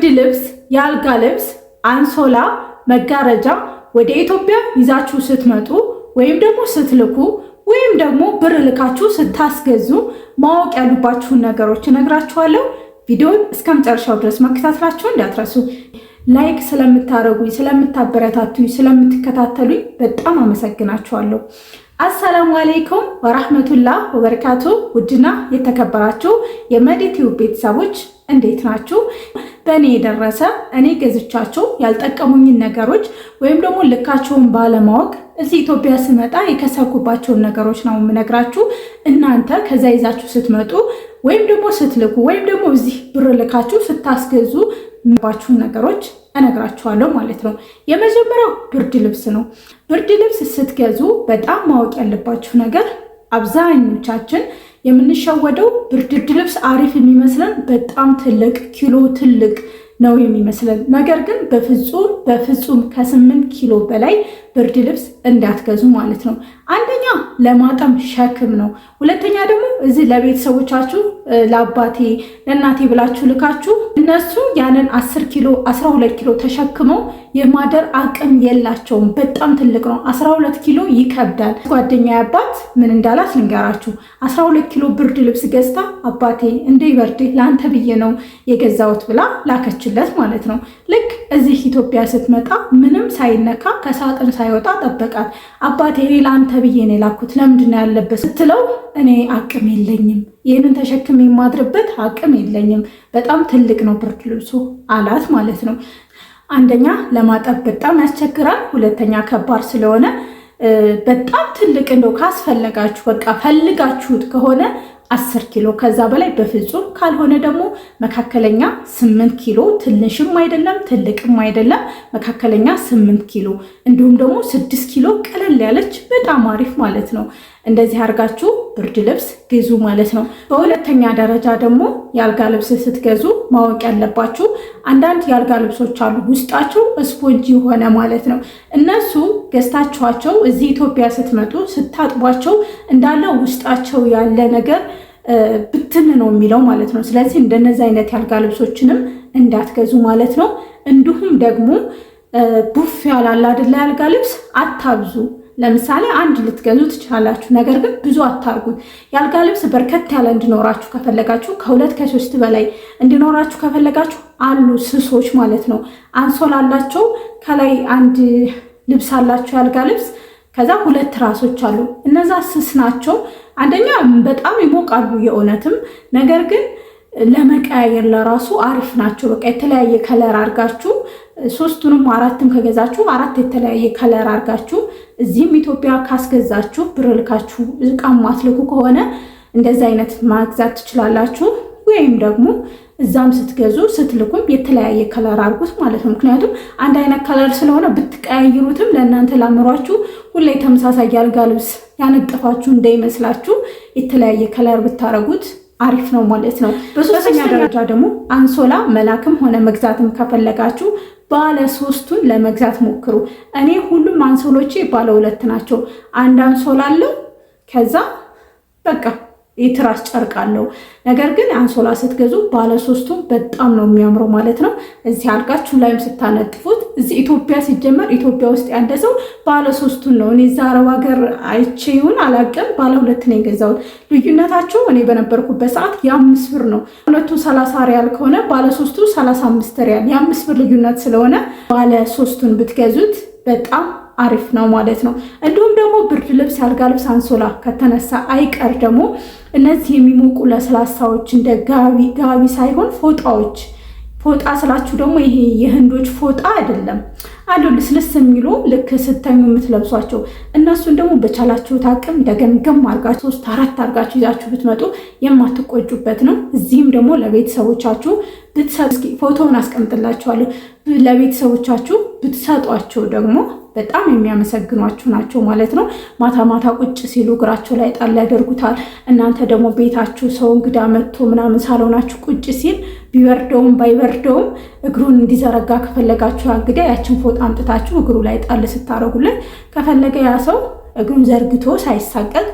ብርድ ልብስ፣ የአልጋ ልብስ፣ አንሶላ፣ መጋረጃ ወደ ኢትዮጵያ ይዛችሁ ስትመጡ ወይም ደግሞ ስትልኩ ወይም ደግሞ ብር ልካችሁ ስታስገዙ ማወቅ ያሉባችሁን ነገሮች እነግራችኋለሁ። ቪዲዮን እስከ መጨረሻው ድረስ መከታተላችሁን እንዳትረሱ። ላይክ ስለምታረጉኝ፣ ስለምታበረታቱኝ፣ ስለምትከታተሉኝ በጣም አመሰግናችኋለሁ። አሰላሙ አለይኩም ወራህመቱላህ ወበረካቱ። ውድና የተከበራችሁ የመዲቲዩብ ቤተሰቦች እንዴት ናችሁ? በእኔ የደረሰ እኔ ገዝቻቸው ያልጠቀሙኝን ነገሮች ወይም ደግሞ ልካቸውን ባለማወቅ እዚህ ኢትዮጵያ ስመጣ የከሰኩባቸውን ነገሮች ነው የምነግራችሁ። እናንተ ከዛ ይዛችሁ ስትመጡ ወይም ደግሞ ስትልኩ ወይም ደግሞ እዚህ ብር ልካችሁ ስታስገዙ ባችሁን ነገሮች እነግራችኋለሁ ማለት ነው። የመጀመሪያው ብርድ ልብስ ነው። ብርድ ልብስ ስትገዙ በጣም ማወቅ ያለባችሁ ነገር፣ አብዛኞቻችን የምንሸወደው ብርድ ልብስ አሪፍ የሚመስለን በጣም ትልቅ ኪሎ ትልቅ ነው የሚመስለን። ነገር ግን በፍጹም ከ8 ኪሎ በላይ ብርድ ልብስ እንዳትገዙ ማለት ነው። አንደኛ ለማጠም ሸክም ነው። ሁለተኛ ደግሞ እዚህ ለቤተሰቦቻችሁ ለአባቴ ለእናቴ ብላችሁ ልካችሁ እነሱ ያንን 10 ኪሎ 12 ኪሎ ተሸክመው የማደር አቅም የላቸውም። በጣም ትልቅ ነው። 12 ኪሎ ይከብዳል። ጓደኛ አባት ምን እንዳላት ልንገራችሁ። 12 ኪሎ ብርድ ልብስ ገዝታ አባቴ እንዳይበርድ ለአንተ ብዬ ነው የገዛሁት ብላ ላከችለት ማለት ነው። ልክ እዚህ ኢትዮጵያ ስትመጣ ምንም ሳይነካ ከሳጥን ሳይወጣ ጠበቃት። አባቴ ለአንተ ብዬ ነው የላኩት ለምንድን ነው ያለበት ስትለው እኔ አቅም የለኝም፣ ይህንን ተሸክም የማድርበት አቅም የለኝም፣ በጣም ትልቅ ነው ብርድ ልብሱ አላት ማለት ነው። አንደኛ ለማጠብ በጣም ያስቸግራል። ሁለተኛ ከባድ ስለሆነ በጣም ትልቅ እንደው ካስፈለጋችሁ በቃ ፈልጋችሁት ከሆነ 10 ኪሎ ከዛ በላይ በፍጹም ካልሆነ ደግሞ መካከለኛ 8 ኪሎ ትንሽም አይደለም ትልቅም አይደለም መካከለኛ 8 ኪሎ እንዲሁም ደግሞ 6 ኪሎ ቀለል ያለች በጣም አሪፍ ማለት ነው። እንደዚህ አድርጋችሁ ብርድ ልብስ ግዙ ማለት ነው። በሁለተኛ ደረጃ ደግሞ የአልጋ ልብስ ስትገዙ ማወቅ ያለባችሁ አንዳንድ የአልጋ ልብሶች አሉ ውስጣቸው ስፖንጅ የሆነ ማለት ነው። እነሱ ገዝታችኋቸው እዚህ ኢትዮጵያ ስትመጡ ስታጥቧቸው እንዳለ ውስጣቸው ያለ ነገር ብትን ነው የሚለው ማለት ነው። ስለዚህ እንደነዚህ አይነት የአልጋ ልብሶችንም እንዳትገዙ ማለት ነው። እንዲሁም ደግሞ ቡፍ ያላል አይደል የአልጋ ልብስ አታብዙ። ለምሳሌ አንድ ልትገዙ ትችላላችሁ፣ ነገር ግን ብዙ አታርጉት። የአልጋ ልብስ በርከት ያለ እንዲኖራችሁ ከፈለጋችሁ ከ2 ከ3 በላይ እንዲኖራችሁ ከፈለጋችሁ አሉ ስሶች ማለት ነው። አንሶላ አላቸው፣ ከላይ አንድ ልብስ አላቸው የአልጋ ልብስ፣ ከዛ 2 ትራሶች አሉ። እነዛ ስስ ናቸው። አንደኛ በጣም ይሞቃሉ የእውነትም፣ ነገር ግን ለመቀያየር ለራሱ አሪፍ ናቸው። በቃ የተለያየ ከለር አርጋችሁ 3ቱንም 4ም ከገዛችሁ 4 የተለያየ ከለር አርጋችሁ እዚህም ኢትዮጵያ ካስገዛችሁ ብር ልካችሁ እቃ ማትልኩ ከሆነ እንደዚህ አይነት ማግዛት ትችላላችሁ። ወይም ደግሞ እዛም ስትገዙ ስትልኩም የተለያየ ከለር አርጉት ማለት ነው። ምክንያቱም አንድ አይነት ከለር ስለሆነ ብትቀያይሩትም ለእናንተ ላምሯችሁ ሁሌ ተመሳሳይ የአልጋ ልብስ ያነጠፋችሁ እንዳይመስላችሁ የተለያየ ከለር ብታረጉት አሪፍ ነው ማለት ነው። በሶስተኛ ደረጃ ደግሞ አንሶላ መላክም ሆነ መግዛትም ከፈለጋችሁ ባለ 3ቱን ለመግዛት ሞክሩ። እኔ ሁሉም አንሶሎቼ ባለ 2 ናቸው። አንድ አንሶላ አለው፣ ከዛ በቃ የትራስ ጨርቅ አለው። ነገር ግን አንሶላ ስትገዙ ባለ 3ቱን በጣም ነው የሚያምረው ማለት ነው። እዚህ አልጋችሁ ላይም ስታነጥፉት እዚህ ኢትዮጵያ ሲጀመር ኢትዮጵያ ውስጥ ያለ ሰው ባለ 3ቱን ነው። እኔ እዛ አረብ ሀገር አይቼ ይሁን አላውቅም ባለ 2 ነው የገዛሁት። ልዩነታቸው እኔ በነበርኩበት ሰዓት የ5 ብር ነው። 2ቱ 30 ሪያል ከሆነ ባለ 3ቱ 35 ሪያል፣ የ5 ብር ልዩነት ስለሆነ ባለ 3ቱን ብትገዙት በጣም አሪፍ ነው ማለት ነው። እንዲሁም ደግሞ ብርድ ልብስ የአልጋ ልብስ አንሶላ ከተነሳ አይቀር ደግሞ እነዚህ የሚሞቁ ለስላሳዎች እንደ ጋቢ ሳይሆን ፎጣዎች፣ ፎጣ ስላችሁ ደግሞ ይሄ የህንዶች ፎጣ አይደለም አሉ ልስልስ የሚሉ ልክ ስተኙ የምትለብሷቸው እነሱን ደግሞ በቻላችሁት አቅም ደገምገም አርጋችሁ 3-4 አርጋችሁ ይዛችሁ ብትመጡ የማትቆጩበት ነው። እዚህም ደግሞ ለቤተሰቦቻችሁ ብትሰጡ ፎቶውን አስቀምጥላችኋለሁ። ለቤተሰቦቻችሁ ብትሰጧቸው ደግሞ በጣም የሚያመሰግኗችሁ ናቸው ማለት ነው። ማታ ማታ ቁጭ ሲሉ እግራቸው ላይ ጣል ያደርጉታል። እናንተ ደግሞ ቤታችሁ ሰው እንግዳ መጥቶ ምናምን ሳሎናችሁ ቁጭ ሲል ቢበርደውም ባይበርደውም እግሩን እንዲዘረጋ ከፈለጋችሁ እንግዲህ ያችን ፎጣ አምጥታችሁ እግሩ ላይ ጣል ስታረጉለት ከፈለገ ያ ሰው እግሩን ዘርግቶ ሳይሳቀቅ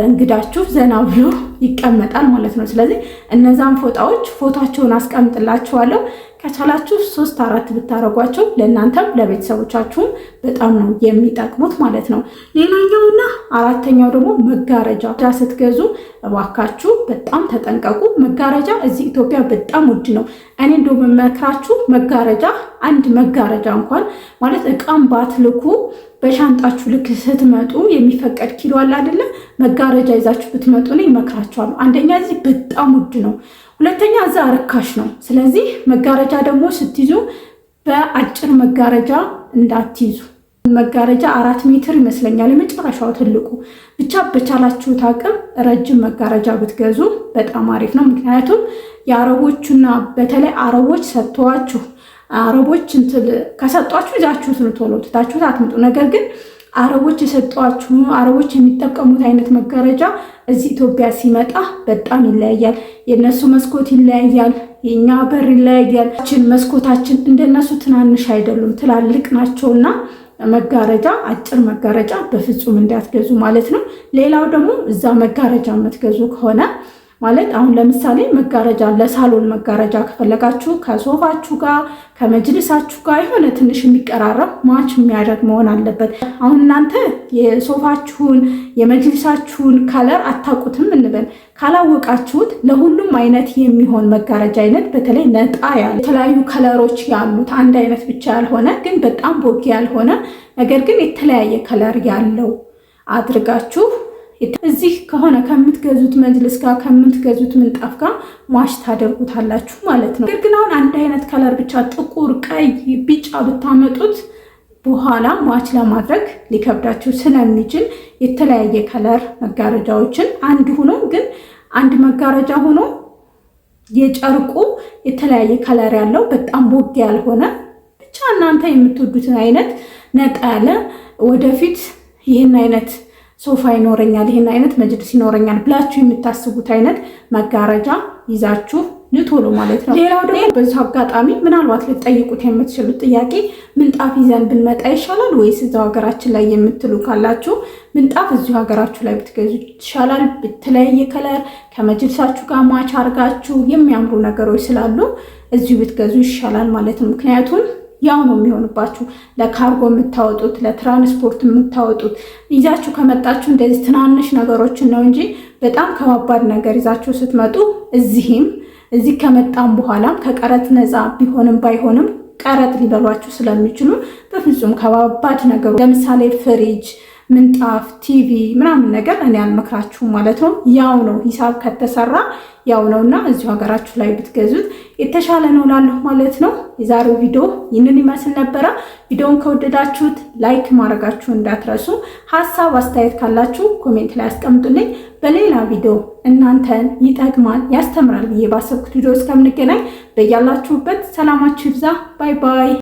እንግዳችሁ ዘና ብሎ ይቀመጣል ማለት ነው። ስለዚህ እነዛን ፎቶቸውን አስቀምጥላችኋለሁ። ከቻላችሁ 3-4 ብታረጓቸው ለእናንተም ለቤተሰቦቻችሁም በጣም ነው የሚጠቅሙት ማለት ነው። ሌላኛውና አራተኛው ደግሞ መጋረጃ ስትገዙ እባካችሁ በጣም ተጠንቀቁ። መጋረጃ እዚህ ኢትዮጵያ በጣም ውድ ነው። እኔ እንደው መመክራችሁ መጋረጃ አንድ መጋረጃ እንኳን ማለት እቃም ባትልኩ በሻንጣችሁ ልክ ስትመጡ የሚፈቀድ ኪሎ አለ አይደለ? መጋረጃ ይዛችሁ ብትመጡ ነው ይመክራችኋለሁ። አንደኛ እዚህ በጣም ውድ ነው፣ ሁለተኛ እዛ ርካሽ ነው። ስለዚህ መጋረጃ ደግሞ ስትይዙ በአጭር መጋረጃ እንዳትይዙ። መጋረጃ 4 ሜትር ይመስለኛል የመጨረሻው ትልቁ። ብቻ በቻላችሁት አቅም ረጅም መጋረጃ ብትገዙ በጣም አሪፍ ነው። ምክንያቱም የአረቦቹና በተለይ አረቦች ሰጥተዋችሁ አረቦች ከሰጧችሁ ይዛችሁት ነው ቶሎ ትታችሁት አትምጡ። ነገር ግን አረቦች የሰጧችሁ አረቦች የሚጠቀሙት አይነት መጋረጃ እዚህ ኢትዮጵያ ሲመጣ በጣም ይለያያል። የነሱ መስኮት ይለያያል፣ የኛ በር ይለያያል። መስኮታችን እንደነሱ ትናንሽ አይደሉም፣ ትላልቅ ናቸውና መጋረጃ አጭር መጋረጃ በፍጹም እንዳትገዙ ማለት ነው። ሌላው ደግሞ እዛ መጋረጃ የምትገዙ ከሆነ ማለት አሁን ለምሳሌ መጋረጃ ለሳሎን መጋረጃ ከፈለጋችሁ ከሶፋችሁ ጋር ከመጅልሳችሁ ጋር የሆነ ትንሽ የሚቀራረብ ማች የሚያደርግ መሆን አለበት። አሁን እናንተ የሶፋችሁን የመጅልሳችሁን ከለር አታውቁትም እንበል። ካላወቃችሁት ለሁሉም አይነት የሚሆን መጋረጃ አይነት በተለይ ነጣ ያለ የተለያዩ ከለሮች ያሉት አንድ አይነት ብቻ ያልሆነ ግን በጣም ቦጌ ያልሆነ ነገር ግን የተለያየ ከለር ያለው አድርጋችሁ እዚህ ከሆነ ከምትገዙት መጅልስ ጋር ከምትገዙት ምንጣፍ ጋር ማሽ ታደርጉታላችሁ ማለት ነው። ግን አሁን አንድ አይነት ከለር ብቻ ጥቁር፣ ቀይ፣ ቢጫ ብታመጡት በኋላ ማች ለማድረግ ሊከብዳችሁ ስለሚችል የተለያየ ከለር መጋረጃዎችን አንድ ሆኖ ግን አንድ መጋረጃ ሆኖ የጨርቁ የተለያየ ከለር ያለው በጣም ቦግ ያልሆነ ብቻ እናንተ የምትወዱትን አይነት ነጣ ያለ ወደፊት ይህን አይነት ሶፋ ይኖረኛል፣ ይህን አይነት መጅልስ ይኖረኛል ብላችሁ የምታስቡት አይነት መጋረጃ ይዛችሁ ንቶሎ ማለት ነው። ሌላው ደግሞ በዚህ አጋጣሚ ምናልባት ልትጠይቁት የምትችሉት ጥያቄ ምንጣፍ ይዘን ብንመጣ ይሻላል ወይስ እዛው ሀገራችን ላይ የምትሉ ካላችሁ ምንጣፍ እዚሁ ሀገራችሁ ላይ ብትገዙ ይሻላል። በተለያየ ከለር ከመጅልሳችሁ ጋር ማች አድርጋችሁ የሚያምሩ ነገሮች ስላሉ እዚሁ ብትገዙ ይሻላል ማለት ነው። ምክንያቱም ያው ነው የሚሆንባችሁ። ለካርጎ የምታወጡት ለትራንስፖርት የምታወጡት ይዛችሁ ከመጣችሁ እንደዚህ ትናንሽ ነገሮችን ነው እንጂ በጣም ከባባድ ነገር ይዛችሁ ስትመጡ እዚህ ከመጣም በኋላም ከቀረጥ ነፃ ቢሆንም ባይሆንም ቀረጥ ሊበሏችሁ ስለሚችሉ በፍጹም ከባባድ ነገሮች ለምሳሌ ፍሪጅ፣ ምንጣፍ፣ ቲቪ ምናምን ነገር እኔ አልመክራችሁም ማለት ነው። ያው ነው ሂሳብ ከተሰራ ያው ነውና እዚሁ ሀገራችሁ ላይ ብትገዙት የተሻለ ነው ላለሁ ማለት ነው። የዛሬው ቪዲዮ ይህንን ይመስል ነበረ። ቪዲዮውን ከወደዳችሁት ላይክ ማድረጋችሁ እንዳትረሱ። ሀሳብ አስተያየት ካላችሁ ኮሜንት ላይ አስቀምጡልኝ። በሌላ ቪዲዮ እናንተን ይጠቅማል ያስተምራል ብዬ ባሰብኩት ቪዲዮ እስከምንገናኝ በያላችሁበት ሰላማችሁ ይብዛ። ባይ ባይ።